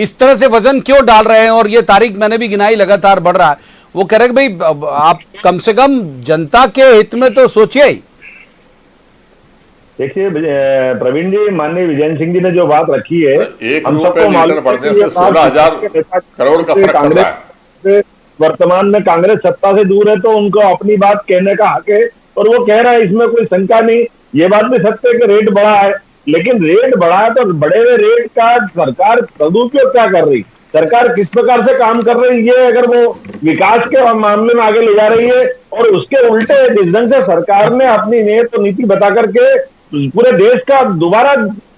इस तरह से वजन क्यों डाल रहे हैं? और ये तारीख मैंने भी गिनाई, लगातार बढ़ रहा है। वो कह रहे कि भाई आप कम से कम जनता के हित में तो सोचिए ही। देखिए प्रवीण जी, माननीय विजय सिंह जी ने जो बात रखी है, 1 रुपए लीटर बढ़ने से 16,000 करोड़ का फर्क पड़ रहा है। वर्तमान में कांग्रेस सत्ता से दूर है तो उनको अपनी बात कहने का हक है, और वो कह रहा है, इसमें कोई शंका नहीं। ये बात भी सत्य है कि रेट बढ़ा है, लेकिन रेट बढ़ा है तो बढ़े हुए रेट का सरकार सदुपयोग क्या कर रही, सरकार किस प्रकार से काम कर रही है, अगर वो विकास के मामले में आगे ले जा रही है, और उसके उल्टे जिस ढंग से सरकार ने अपनी नीयत और नीति बता करके पूरे देश का दोबारा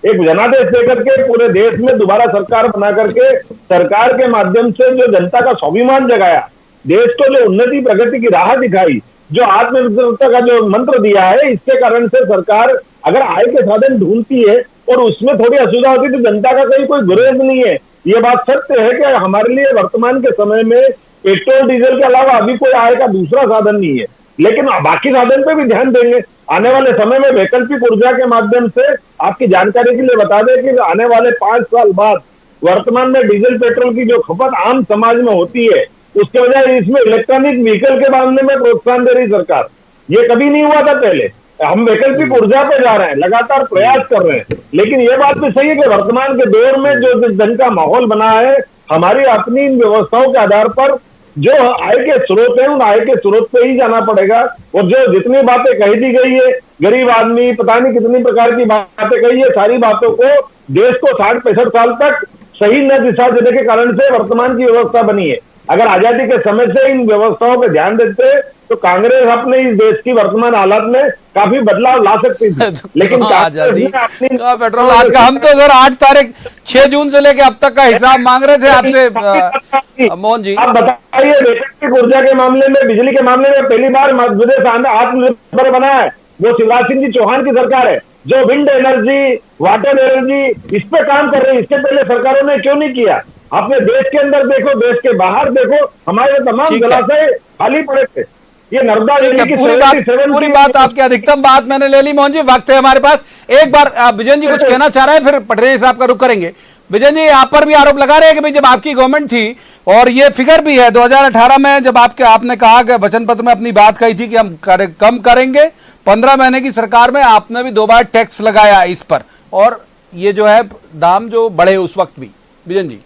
एक जनादेश देकर के पूरे देश में दोबारा सरकार बना करके सरकार के माध्यम से जो जनता का स्वाभिमान जगाया, देश को जो उन्नति प्रगति की राह दिखाई, जो आत्मनिर्भरता का जो मंत्र दिया है, इसके कारण से सरकार अगर आय के साधन ढूंढती है और उसमें थोड़ी असुविधा होती है तो जनता का कहीं कोई विरोध नहीं है। ये बात सत्य है कि हमारे लिए वर्तमान के समय में पेट्रोल डीजल के अलावा अभी कोई आय का दूसरा साधन नहीं है, लेकिन बाकी साधन पे भी ध्यान देंगे। आने वाले समय में वैकल्पिक ऊर्जा के माध्यम से, आपकी जानकारी के लिए बता दें कि आने वाले 5 साल बाद वर्तमान में डीजल पेट्रोल की जो खपत आम समाज में होती है, उसके बजाय इसमें इलेक्ट्रॉनिक व्हीकल के मामले में प्रोत्साहन दे रही सरकार। ये कभी नहीं हुआ था पहले। हम वैकल्पिक ऊर्जा पे जा रहे हैं, लगातार प्रयास कर रहे हैं, लेकिन ये बात भी सही है कि वर्तमान के दौर में जो जिस ढंग का माहौल बना है, हमारी अपनी व्यवस्थाओं के आधार पर जो आय के स्रोत है, उन आय के स्रोत पे ही जाना पड़ेगा। और जो जितनी बातें कही दी गई है, गरीब आदमी पता नहीं कितनी प्रकार की बातें कही है, सारी बातों को देश को 60-65 साल तक सही न दिशा देने के कारण से वर्तमान की व्यवस्था बनी है। अगर आजादी के समय से इन व्यवस्थाओं पर ध्यान देते तो कांग्रेस अपने इस देश की वर्तमान हालत में काफी बदलाव ला सकती थी, लेकिन आजादी का पेट्रोल आज का, हम तो इधर 8 तारीख 6 जून से लेके अब तक का हिसाब मांग रहे थे आपसे मोहन जी। आप बताइए, वैकल्पिक ऊर्जा के मामले में, बिजली के मामले में पहली बार मध्य प्रदेश आत्मनिर्भर बना है, वो शिवराज सिंह जी चौहान की सरकार है, जो विंड एनर्जी, वाटर एनर्जी, इस पे काम कर रही है। इससे पहले सरकारों ने क्यों नहीं किया? अपने देश के अंदर देखो, देश के बाहर देखो, हमारे तमाम जलाशय खाली पड़े थे। ये नर्मदा की पूरी बात आपकी अधिकतम बात मैंने ले ली। मोहन जी, वक्त है हमारे पास। एक बार विजय जी कुछ कहना चाह रहे हैं, फिर पटरेल साहब का रुख करेंगे। विजय जी, आप पर भी आरोप लगा रहे हैं कि भाई जब आपकी गवर्नमेंट थी, और ये फिगर भी है 2018 में जब आपने कहा कि वचन पत्र में अपनी बात कही थी कि हम कम करेंगे, 15 महीने की सरकार में आपने भी 2 बार टैक्स लगाया इस पर, और ये जो है दाम जो बढ़े उस वक्त भी। विजय जी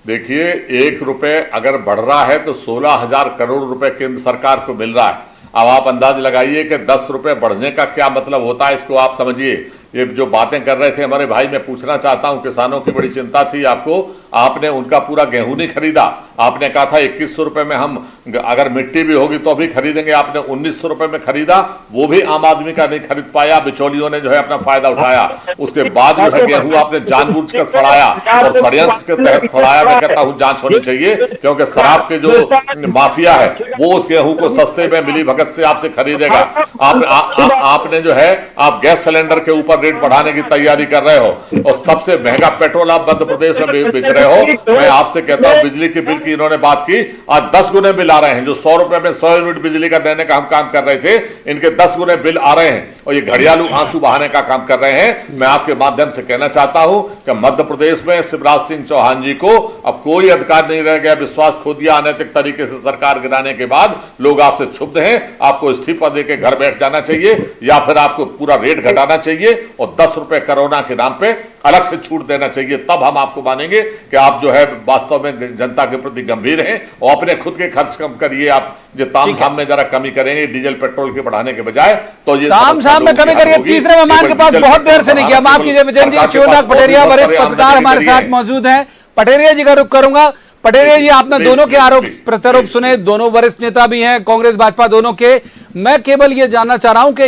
देखिए, 1 रुपए अगर बढ़ रहा है तो 16,000 करोड़ रुपए केंद्र सरकार को मिल रहा है। अब आप अंदाज लगाइए कि 10 रुपए बढ़ने का क्या मतलब होता है, इसको आप समझिए। ये जो बातें कर रहे थे हमारे भाई, मैं पूछना चाहता हूं, किसानों की बड़ी चिंता थी आपको, आपने उनका पूरा गेहूं नहीं खरीदा। आपने कहा था 2100 रुपए में हम अगर मिट्टी भी होगी तो भी खरीदेंगे, आपने 1900 रुपए में खरीदा, वो भी आम आदमी का नहीं खरीद पाया, बिचौलियों ने जो है अपना फायदा उठाया। उसके बाद जो है गेहूं आपने जानबूझ कर सड़ाया, और षड्यंत्र के तहत सड़ाया। मैं कहता हूं जांच होनी चाहिए, क्योंकि शराब के जो माफिया है वो उस गेहूं को सस्ते में मिली भगत से आपसे खरीदेगा। आपने जो है आप गैस सिलेंडर के ऊपर रेट बढ़ाने की तैयारी कर रहे हो, और सबसे महंगा पेट्रोल आप मध्य प्रदेश में बेच रहे हो। मैं आपसे कहता हूं, बिजली के बिल की इन्होंने बात की, आज 10 गुने बिल आ रहे हैं। जो 100 रुपए में 100 यूनिट बिजली का देने का हम काम कर रहे थे, इनके 10 गुने बिल आ रहे हैं, और ये घड़ियालू आंसू बहाने का काम कर रहे हैं। मैं आपके माध्यम से कहना चाहता हूं कि मध्य प्रदेश में शिवराज सिंह चौहान जी को अब कोई अधिकार नहीं रह गया, विश्वास खो दिया अनैतिक तरीके से सरकार गिराने के बाद। लोग आपसे क्षुब्ध हैं, आपको इस्तीफा देकर घर बैठ जाना चाहिए, या फिर आपको पूरा रेट घटाना चाहिए और 10 रुपए कोरोना के नाम पे अलग से छूट देना चाहिए। तब हम आपको मानेंगे कि आप जो है वास्तव में जनता के प्रति गंभीर हैं, और अपने खुद के खर्च कम करिए। आप जो तामझाम में जरा कमी करेंगे डीजल पेट्रोल के बढ़ाने के बजाय, तो ये तामझाम में कमी करिए। तीसरे मेहमान के पास बहुत देर से नहीं किया, माफ कीजिए विजय जी। शिवनाथ पटेरिया वरिष्ठ पत्रकार हमारे साथ मौजूद हैं। पटेरिया जी का रुख करूंगा। पटेरिया जी, आपने दोनों के आरोप प्रत्यारोप सुने, दोनों वरिष्ठ नेता भी हैं, कांग्रेस भाजपा दोनों के। मैं केवल ये जानना चाह रहा हूं कि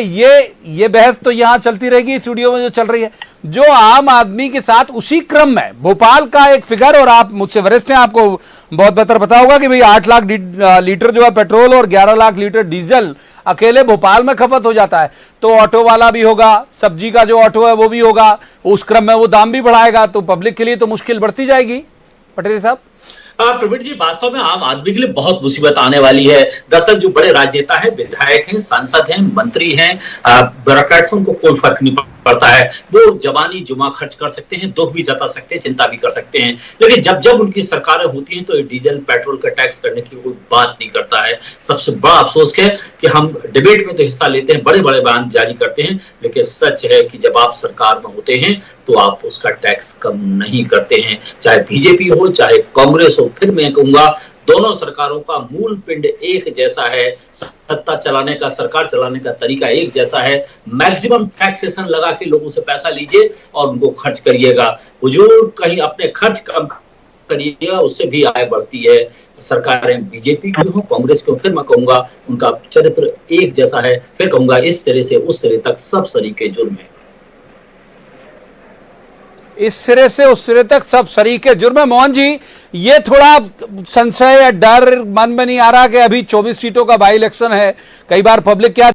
ये बहस तो यहां चलती रहेगी स्टूडियो में जो चल रही है, जो आम आदमी के साथ उसी क्रम में भोपाल का एक फिगर, और आप मुझसे वरिष्ठ हैं, आपको बहुत बेहतर पता होगा कि भाई 8 लाख लीटर जो है पेट्रोल और 11 लाख लीटर डीजल अकेले भोपाल में खपत हो जाता है। तो ऑटो वाला भी होगा, सब्जी का जो ऑटो है वो भी होगा, उस क्रम में वो दाम भी बढ़ाएगा, तो पब्लिक के लिए तो मुश्किल बढ़ती जाएगी। पटेल साहब। प्रवीण जी, वास्तव में आम आदमी के लिए बहुत मुसीबत आने वाली है। दरअसल जो बड़े राजनेता हैं, विधायक हैं, सांसद हैं, मंत्री हैं, ब्यूरोक्रेट्स, उनको कोई फर्क नहीं पड़ता पड़ता है, वो जबानी जुमा खर्च कर सकते हैं, दुख भी जता सकते हैं, चिंता भी कर सकते हैं। लेकिन जब जब उनकी सरकारें होती हैं तो ये डीजल पेट्रोल का टैक्स करने की कोई बात नहीं करता है। सबसे बड़ा अफसोस है कि हम डिबेट में तो हिस्सा लेते हैं, बड़े बड़े बयान जारी करते हैं, लेकिन सच है कि जब आप सरकार में होते हैं तो आप उसका टैक्स कम नहीं करते हैं, चाहे बीजेपी हो चाहे कांग्रेस हो। फिर मैं कहूंगा दोनों सरकारों का मूल पिंड एक जैसा है, सत्ता चलाने का, सरकार चलाने का तरीका एक जैसा है। मैक्सिमम टैक्सेशन लगा के लोगों से पैसा लीजिए और उनको खर्च करिएगा। हुजूर कहीं अपने खर्च कम करिएगा, उससे भी आय बढ़ती है। सरकारें बीजेपी की हो कांग्रेस की हो, फिर मैं कहूंगा उनका चरित्र एक जैसा है। फिर कहूंगा इस सिरे से उस सिरे तक सब सरीके जुर्म है। इस सिरे से उस सिरे तक सब सरीके जुर्म है। मोहन जी, ये थोड़ा संशय या डर मन में नहीं आ रहा कि अभी 24 सीटों का बाई इलेक्शन है, कई बार पब्लिक क्या